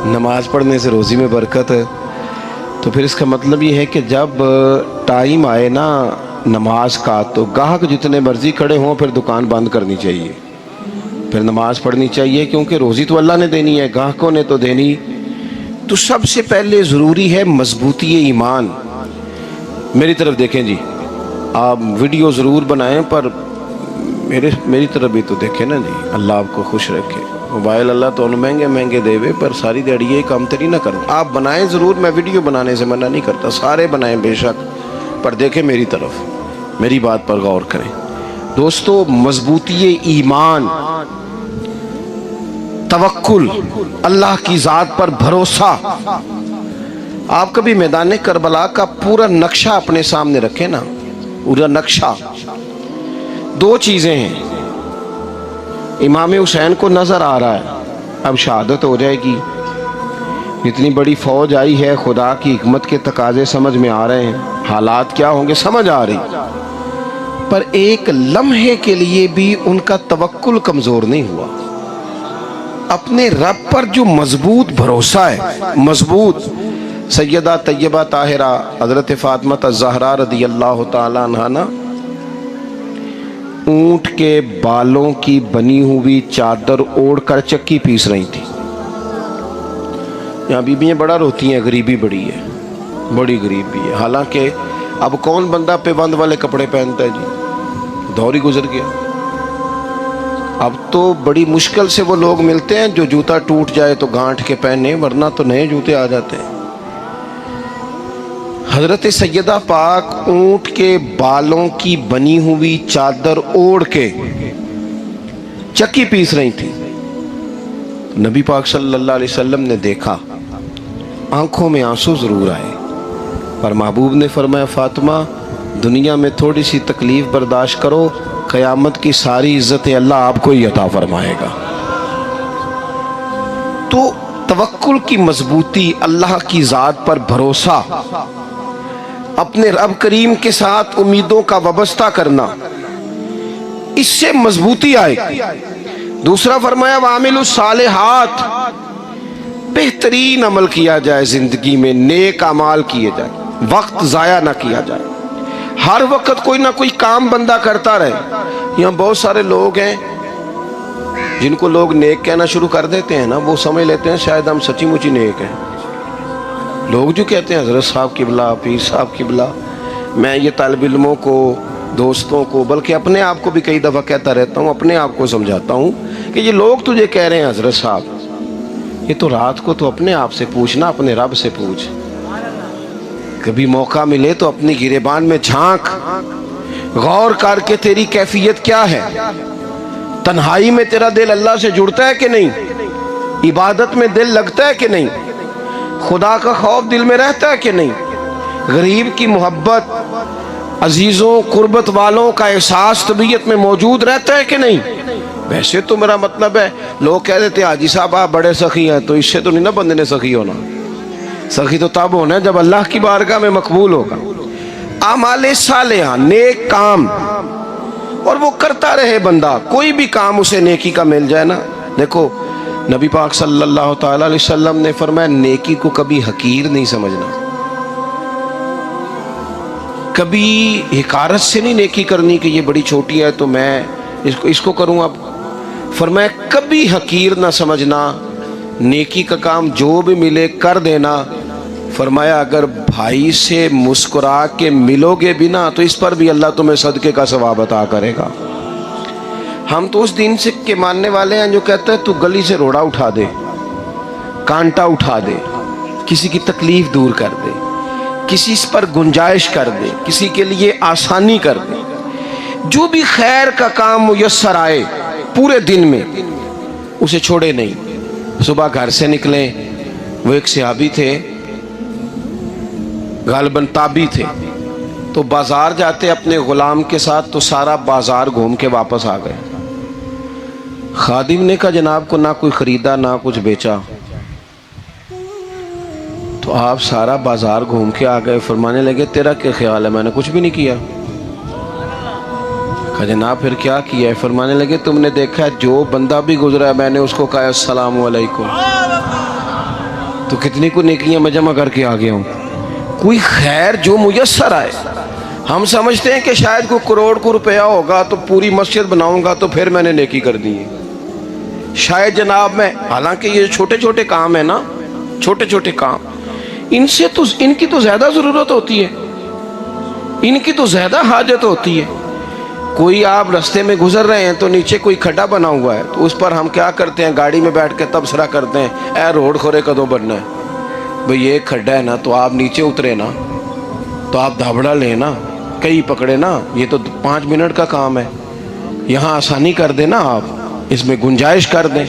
نماز پڑھنے سے روزی میں برکت ہے، تو پھر اس کا مطلب یہ ہے کہ جب ٹائم آئے نا نماز کا تو گاہک جتنے مرضی کھڑے ہوں پھر دکان بند کرنی چاہیے، پھر نماز پڑھنی چاہیے، کیونکہ روزی تو اللہ نے دینی ہے، گاہکوں نے تو دینی۔ تو سب سے پہلے ضروری ہے مضبوطی ایمان۔ میری طرف دیکھیں جی، آپ ویڈیو ضرور بنائیں پر میری طرف بھی تو دیکھیں نا جی، اللہ آپ کو خوش رکھے۔ موبائل اللہ تو مہنگے مہنگے دے وے پر ساری دیڑی یہ کام تری نہ کریں، آپ بنائیں ضرور، میں ویڈیو بنانے سے منع نہیں کرتا، سارے بنائیں بے شک، پر دیکھیں میری طرف، میری بات پر غور کریں۔ دوستو، مضبوطی ایمان، توکل، اللہ کی ذات پر بھروسہ۔ آپ کبھی میدان کربلا کا پورا نقشہ اپنے سامنے رکھیں نا، پورا نقشہ، دو چیزیں ہیں۔ امام حسین کو نظر آ رہا ہے اب شہادت ہو جائے گی، اتنی بڑی فوج آئی ہے، خدا کی حکمت کے تقاضے سمجھ میں آ رہے ہیں، حالات کیا ہوں گے سمجھ آ رہی، پر ایک لمحے کے لیے بھی ان کا توکل کمزور نہیں ہوا۔ اپنے رب پر جو مضبوط بھروسہ ہے، مضبوط، سیدہ طیبہ طاہرہ حضرت فاطمہ الزہرا رضی اللہ تعالیٰ عنہا نا اونٹ کے بالوں کی بنی ہوئی چادر اوڑھ کر چکی پیس رہی تھی۔ یہاں بیویاں بڑا روتی ہیں، غریبی بڑی ہے، بڑی غریبی ہے، حالانکہ اب کون بندہ پیبند والے کپڑے پہنتا ہے جی، دور ہی گزر گیا۔ اب تو بڑی مشکل سے وہ لوگ ملتے ہیں جو جوتا ٹوٹ جائے تو گانٹھ کے پہنے، ورنہ تو نئے جوتے آ جاتے ہیں۔ حضرت سیدہ پاک اونٹ کے بالوں کی بنی ہوئی چادر اوڑھ کے چکی پیس رہی تھی۔ نبی پاک صلی اللہ علیہ وسلم نے دیکھا، آنکھوں میں آنسو ضرور آئے، پر محبوب نے فرمایا فاطمہ دنیا میں تھوڑی سی تکلیف برداشت کرو، قیامت کی ساری عزتیں اللہ آپ کو ہی عطا فرمائے گا۔ تو توکل کی مضبوطی، اللہ کی ذات پر بھروسہ، اپنے رب کریم کے ساتھ امیدوں کا وابستہ کرنا، اس سے مضبوطی آئے گی۔ دوسرا فرمایا وَعَمِلُوا الصَّالِحَاتِ، بہترین عمل کیا جائے زندگی میں، نیک اعمال کیے جائے، وقت ضائع نہ کیا جائے، ہر وقت کوئی نہ کوئی کام بندہ کرتا رہے۔ یہاں بہت سارے لوگ ہیں جن کو لوگ نیک کہنا شروع کر دیتے ہیں نا، وہ سمجھ لیتے ہیں شاید ہم سچی مچی نیک ہیں۔ لوگ جو کہتے ہیں حضرت صاحب قبلہ، پیر صاحب قبلہ، میں یہ طالب علموں کو، دوستوں کو، بلکہ اپنے آپ کو بھی کئی دفعہ کہتا رہتا ہوں، اپنے آپ کو سمجھاتا ہوں کہ یہ لوگ تجھے کہہ رہے ہیں حضرت صاحب، یہ تو رات کو تو اپنے آپ سے پوچھنا، اپنے رب سے پوچھ، کبھی موقع ملے تو اپنی گریبان میں جھانک، غور کر کے تیری کیفیت کیا ہے، تنہائی میں تیرا دل اللہ سے جڑتا ہے کہ نہیں، عبادت میں دل لگتا ہے کہ نہیں، خدا کا خوف دل میں رہتا ہے کہ نہیں، غریب کی محبت، عزیزوں قربت والوں کا احساس طبیعت میں موجود رہتا ہے کہ نہیں۔ ویسے تو میرا مطلب ہے، لوگ کہہ دیتے ہیں حاجی صاحب آپ بڑے سخی ہیں، تو اس سے تو نہیں نا بندے نے سخی ہونا، سخی تو تب ہونا ہے جب اللہ کی بارگاہ میں مقبول ہوگا۔ اعمال صالحہ، نیک کام، اور وہ کرتا رہے بندہ، کوئی بھی کام اسے نیکی کا مل جائے نا۔ دیکھو نبی پاک صلی اللہ تعالیٰ علیہ وسلم نے فرمایا نیکی کو کبھی حقیر نہیں سمجھنا، کبھی حقارت سے نہیں نیکی کرنی کہ یہ بڑی چھوٹی ہے تو میں اس کو کروں۔ اب فرمایا کبھی حقیر نہ سمجھنا، نیکی کا کام جو بھی ملے کر دینا۔ فرمایا اگر بھائی سے مسکرا کے ملو گے بھی نا تو اس پر بھی اللہ تمہیں صدقے کا ثواب عطا کرے گا۔ ہم تو اس دین سے کے ماننے والے ہیں جو کہتا ہے تو گلی سے روڑا اٹھا دے، کانٹا اٹھا دے، کسی کی تکلیف دور کر دے، کسی اس پر گنجائش کر دے، کسی کے لیے آسانی کر دے، جو بھی خیر کا کام میسر آئے پورے دن میں اسے چھوڑے نہیں۔ صبح گھر سے نکلیں، وہ ایک صحابی تھے، غالباً تابعی تھے، تو بازار جاتے اپنے غلام کے ساتھ تو سارا بازار گھوم کے واپس آ گئے۔ خادم نے کہا جناب کو نہ کوئی خریدا نہ کچھ بیچا، تو آپ سارا بازار گھوم کے آ گئے۔ فرمانے لگے تیرا کیا خیال ہے؟ میں نے کچھ بھی نہیں کیا۔ کہا جناب پھر کیا کیا ہے؟ فرمانے لگے تم نے دیکھا ہے جو بندہ بھی گزرا ہے میں نے اس کو کہا السلام علیکم، تو کتنی کو نیکیاں میں جمع کر کے آ گیا ہوں. کوئی خیر جو میسر آئے. ہم سمجھتے ہیں کہ شاید کوئی کروڑ کو روپیہ ہوگا تو پوری مسجد بناؤں گا تو پھر میں نے نیکی کر دی ہے. شاید جناب میں، حالانکہ یہ چھوٹے چھوٹے کام ہیں نا، چھوٹے چھوٹے کام، ان کی تو زیادہ ضرورت ہوتی ہے، ان کی تو زیادہ حاجت ہوتی ہے. کوئی آپ رستے میں گزر رہے ہیں تو نیچے کوئی کھڈا بنا ہوا ہے تو اس پر ہم کیا کرتے ہیں، گاڑی میں بیٹھ کے تبصرہ کرتے ہیں، اے روڈ کھورے کدوں بننا ہے. بھئی یہ کھڈا ہے نا تو آپ نیچے اترے نا، تو آپ دھابڑا لیں نا، کئی پکڑے نا، یہ تو 5 منٹ کا کام ہے، یہاں آسانی کر دیں نا، آپ اس میں گنجائش کر دیں.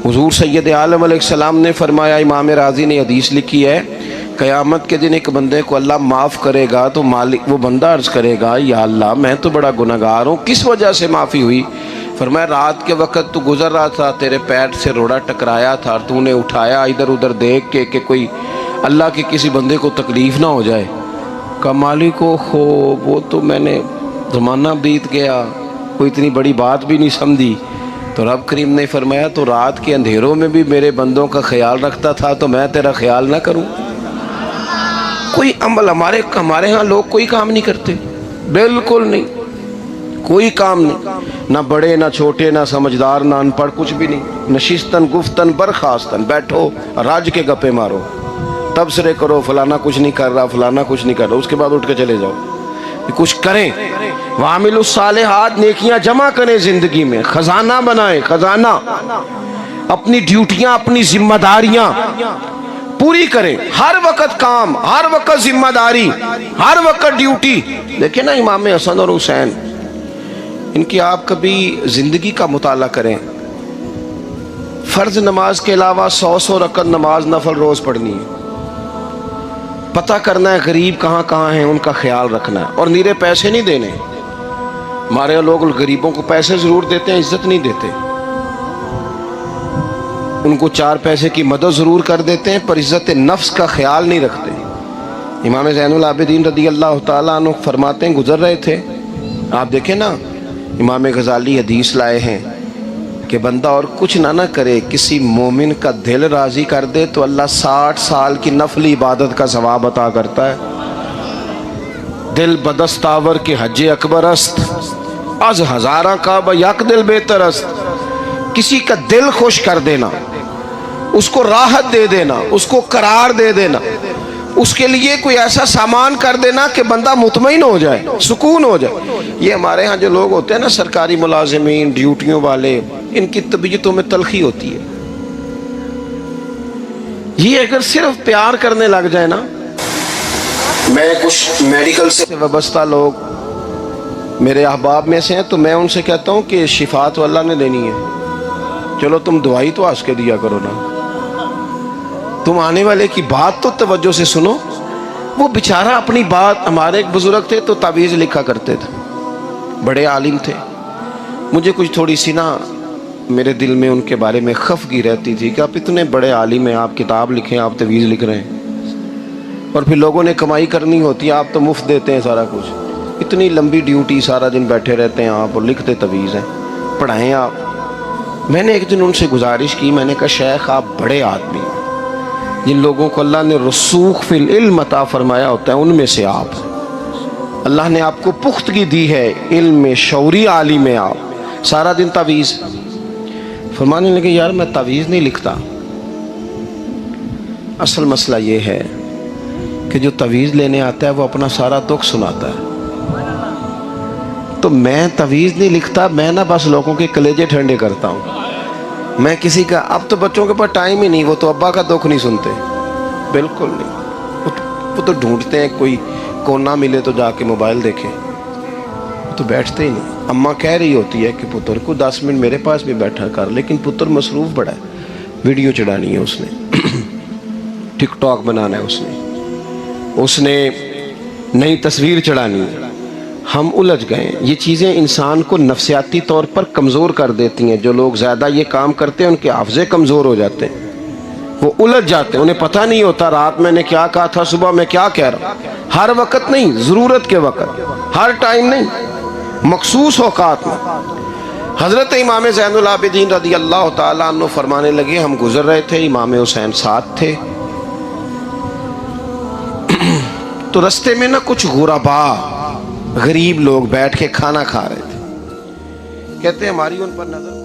حضور سید عالم علیہ السلام نے فرمایا، امام راضی نے حدیث لکھی ہے، قیامت کے دن ایک بندے کو اللہ معاف کرے گا تو مالک، وہ بندہ عرض کرے گا، یا اللہ میں تو بڑا گنہگار ہوں، کس وجہ سے معافی ہوئی؟ فرمایا رات کے وقت تو گزر رہا تھا، تیرے پیر سے روڑا ٹکرایا تھا اور تو نے اٹھایا ادھر ادھر دیکھ کے کہ کوئی اللہ کے کسی بندے کو تکلیف نہ ہو جائے. کہا مالک ہو وہ تو میں نے، زمانہ بیت گیا، کوئی اتنی بڑی بات بھی نہیں سمجھی. تو رب کریم نے فرمایا تو رات کے اندھیروں میں بھی میرے بندوں کا خیال رکھتا تھا تو میں تیرا خیال نہ کروں؟ کوئی عمل ہمارے ہاں لوگ کوئی کام نہیں کرتے، بالکل نہیں، کوئی کام نہیں، نہ بڑے نہ چھوٹے نہ سمجھدار نہ ان پڑھ، کچھ بھی نہیں. نشستن گفتن برخاستن، بیٹھو راج کے گپے مارو، تبصرے کرو، فلانا کچھ نہیں کر رہا، فلانا کچھ نہیں کر رہا، اس کے بعد اٹھ کے چلے جاؤ. کچھ کریں، وعاملوا الصالحات، نیکیاں جمع کریں زندگی میں، خزانہ بنائیں، خزانہ. اپنی ڈیوٹیاں، اپنی ذمہ داریاں پوری کریں، ہر وقت کام، ہر وقت ذمہ داری، ہر وقت ڈیوٹی. دیکھیں نا امام حسن اور حسین، ان کی آپ کبھی زندگی کا مطالعہ کریں. فرض نماز کے علاوہ 100 رکعت نماز نفل روز پڑھنی ہے. پتہ کرنا ہے غریب کہاں کہاں ہیں، ان کا خیال رکھنا ہے، اور نیرے پیسے نہیں دینے. ہمارے لوگ غریبوں کو پیسے ضرور دیتے ہیں، عزت نہیں دیتے. ان کو 4 پیسے کی مدد ضرور کر دیتے ہیں پر عزت نفس کا خیال نہیں رکھتے. امام زین العابدین رضی اللہ تعالیٰ عنہ فرماتے ہیں، گزر رہے تھے، آپ دیکھیں نا، امام غزالی حدیث لائے ہیں کہ بندہ اور کچھ نہ کرے، کسی مومن کا دل راضی کر دے تو اللہ 60 سال کی نفلی عبادت کا ثواب عطا کرتا ہے. دل بدستاور کے حج اکبر است، از ہزاراں کعبہ یک دل بہتر است. کسی کا دل خوش کر دینا، اس کو راحت دے دینا، اس کو قرار دے دینا، اس کے لیے کوئی ایسا سامان کر دینا کہ بندہ مطمئن ہو جائے، سکون ہو جائے. یہ ہمارے ہاں جو لوگ ہوتے ہیں نا، سرکاری ملازمین، ڈیوٹیوں والے، ان کی طبیعتوں میں تلخی ہوتی ہے. یہ اگر صرف پیار کرنے لگ جائے نا، میں کچھ میڈیکل سے وابستہ لوگ میرے احباب میں سے ہیں تو میں ان سے کہتا ہوں کہ شفا تو اللہ نے دینی ہے، چلو تم دعائی تو آج کے دیا کرو نا، تم آنے والے کی بات تو توجہ سے سنو. وہ بیچارہ اپنی بات، ہمارے ایک بزرگ تھے تو تعویذ لکھا کرتے تھے، بڑے عالم تھے. مجھے کچھ تھوڑی سی نا میرے دل میں ان کے بارے میں خفگی رہتی تھی کہ آپ اتنے بڑے عالم ہیں، آپ کتاب لکھیں، آپ تعویذ لکھ رہے ہیں، اور پھر لوگوں نے کمائی کرنی ہوتی ہے، آپ تو مفت دیتے ہیں سارا کچھ. اتنی لمبی ڈیوٹی، سارا دن بیٹھے رہتے ہیں آپ اور لکھتے تعویذ ہیں، پڑھائیں آپ. میں نے ایک دن ان سے گزارش کی، میں نے کہا شیخ آپ بڑے آدمی ہیں، جن لوگوں کو اللہ نے رسوخ فی العلم عطا فرمایا ہوتا ہے ان میں سے آپ، اللہ نے آپ کو پختگی دی ہے علم میں، شعوری عالم میں، آپ سارا دن تعویذ. فرمانے لگے یار میں تعویذ نہیں لکھتا، اصل مسئلہ یہ ہے کہ جو تعویذ لینے آتا ہے وہ اپنا سارا دکھ سناتا ہے، تو میں تعویذ نہیں لکھتا، میں نا بس لوگوں کے کلیجے ٹھنڈے کرتا ہوں. میں کسی کا، اب تو بچوں کے پاس ٹائم ہی نہیں، وہ تو ابا کا دکھ نہیں سنتے، بالکل نہیں. وہ تو ڈھونڈتے ہیں کوئی کونا ملے تو جا کے موبائل دیکھیں، وہ تو بیٹھتے ہی نہیں. اماں کہہ رہی ہوتی ہے کہ پتر کو 10 منٹ میرے پاس بھی بیٹھا کر، لیکن پتر مصروف بڑا ہے، ویڈیو چڑھانی ہے اس نے، ٹک ٹاک بنانا ہے اس نے نئی تصویر چڑھانی ہے. ہم الجھ گئے. یہ چیزیں انسان کو نفسیاتی طور پر کمزور کر دیتی ہیں. جو لوگ زیادہ یہ کام کرتے ہیں ان کے حافظے کمزور ہو جاتے ہیں، وہ الجھ جاتے ہیں، انہیں پتہ نہیں ہوتا رات میں نے کیا کہا تھا، صبح میں کیا کہہ رہا ہوں. ہر وقت نہیں، ضرورت کے وقت، ہر ٹائم نہیں، مخصوص اوقات میں. حضرت امام زین العابدین رضی اللہ تعالیٰ عنہ فرمانے لگے، ہم گزر رہے تھے، امام حسین ساتھ تھے، تو رستے میں نا کچھ غربا غریب لوگ بیٹھ کے کھانا کھا رہے تھے. کہتے ہیں ہماری ان پر نظر